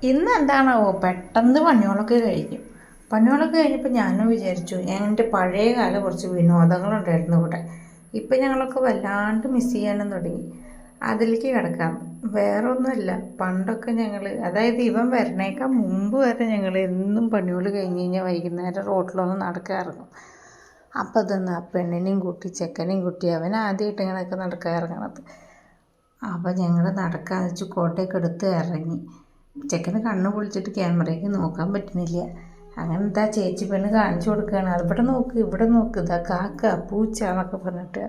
ഇന്ന് എന്താണാവോ പെട്ടെന്ന് പണികളൊക്കെ കഴിഞ്ഞു. പണികളൊക്കെ കഴിഞ്ഞപ്പോൾ ഞാനും വിചാരിച്ചു എൻ്റെ പഴയ കാലം കുറച്ച് വിനോദങ്ങളുണ്ടായിരുന്നു ഇവിടെ. ഇപ്പം ഞങ്ങളൊക്കെ വല്ലാണ്ട് മിസ് ചെയ്യാനും തുടങ്ങി. അതിലേക്ക് കിടക്കാം. വേറെ ഒന്നുമല്ല, പണ്ടൊക്കെ ഞങ്ങൾ, അതായത് ഇവൻ വരണേക്കാൾ മുമ്പ് വരെ ഞങ്ങൾ എന്നും പണികൾ കഴിഞ്ഞ് കഴിഞ്ഞാൽ വൈകുന്നേരം റോട്ടിലൊന്ന് നടക്കാറുണ്ട്. അപ്പം അതൊന്ന് ആ പെണ്ണിനെയും കൂട്ടി ചെക്കനെയും കൂട്ടി അവൻ ആദ്യമായിട്ട് ഇങ്ങനെയൊക്കെ നടക്കാൻ ഇറങ്ങണത്. അപ്പം ഞങ്ങൾ നടക്കാന്ന് വെച്ച് കോട്ടയൊക്കെ എടുത്ത് ഇറങ്ങി. ചെക്കന് കണ്ണ് പൊളിച്ചിട്ട് ക്യാമറയ്ക്ക് നോക്കാൻ പറ്റുന്നില്ല. അങ്ങനെ എന്താ ചേച്ചി പെണ്ണ് കാണിച്ചു കൊടുക്കുകയാണ്, അവിടെ നോക്ക് ഇവിടെ നോക്ക്, ഇതാ കാക്ക പൂച്ച എന്നൊക്കെ പറഞ്ഞിട്ട്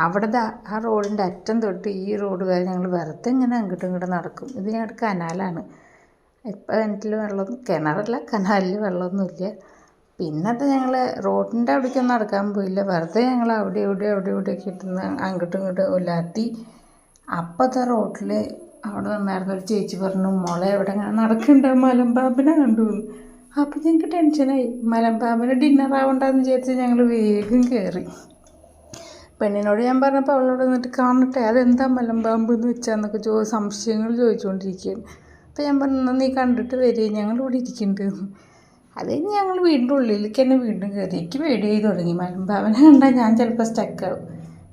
അവിടെ ആ റോഡിൻ്റെ അറ്റം തൊട്ട് ഈ റോഡ് വരെ ഞങ്ങൾ വെറുതെ ഇങ്ങനെ അങ്ങോട്ടും ഇങ്ങോട്ടും നടക്കും. ഇത് ഞങ്ങളുടെ കനാലാണ്. ഇപ്പം കിണറ്റിൽ വെള്ളം, കിണറല്ല കനാലിൽ വെള്ളമൊന്നുമില്ല. പിന്നെ അത് ഞങ്ങൾ റോഡിൻ്റെ അവിടേക്കൊന്നും നടക്കാൻ പോയില്ല. വെറുതെ ഞങ്ങൾ അവിടെ ഇവിടെയൊക്കെ ഇട്ടുന്ന അങ്ങോട്ടും ഇങ്ങോട്ടും ഉലാത്തി. അപ്പം അത് റോട്ടിൽ അവിടെ നിന്നായിരുന്നൊരു ചേച്ചി പറഞ്ഞു, മോളെ എവിടെ ഇങ്ങനെ നടക്കണ്ട, മലമ്പാമ്പിനെ കണ്ടു. അപ്പം ഞങ്ങൾക്ക് ടെൻഷനായി. മലമ്പാമ്പിന് ഡിന്നറാവണ്ടെന്ന് വിചാരിച്ച് ഞങ്ങൾ വേഗം കയറി. പെണ്ണിനോട് ഞാൻ പറഞ്ഞപ്പോൾ അവളോട് വന്നിട്ട് കാണട്ടെ അതെന്താ മലമ്പാമ്പ് എന്ന് വെച്ചാന്നൊക്കെ സംശയങ്ങൾ ചോദിച്ചുകൊണ്ടിരിക്കുകയാണ്. അപ്പോൾ ഞാൻ പറഞ്ഞു, നീ കണ്ടിട്ട് വരിക, ഞങ്ങളിവിടെ ഇരിക്കുന്നുണ്ട്. അത് കഴിഞ്ഞ് ഞങ്ങൾ വീടിൻ്റെ ഉള്ളിലേക്ക് തന്നെ വീണ്ടും കയറി. എനിക്ക് പേടിയായി തുടങ്ങി. മലമ്പാമ്പിനെ കണ്ടാൽ ഞാൻ ചിലപ്പോൾ സ്റ്റക്കാവും.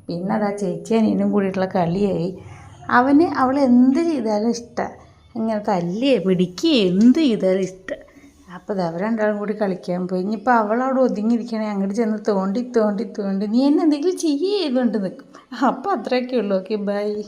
പിന്നെ അതാ ചേച്ചി അനിയനും കൂടിയിട്ടുള്ള കളിയായി. അവൾ എന്ത് ചെയ്താലും ഇഷ്ടമാണ്. ഇങ്ങനെ തല്ലിയേ പിടിക്കുകയെ എന്ത് ചെയ്താലും ഇഷ്ടമാണ്. അപ്പോൾ അവർ രണ്ടാളും കൂടി കളിക്കാൻ പോയി. ഇനിയിപ്പോൾ അവളവിടെ ഒതുങ്ങിയിരിക്കണേ, അങ്ങോട്ട് ചെന്ന് തോണ്ടി നീ എന്നെ എന്തെങ്കിലും ചെയ്യേതുകൊണ്ട് നിൽക്കും. അപ്പോൾ അത്രയൊക്കെ ഉള്ളൂ. Okay, by.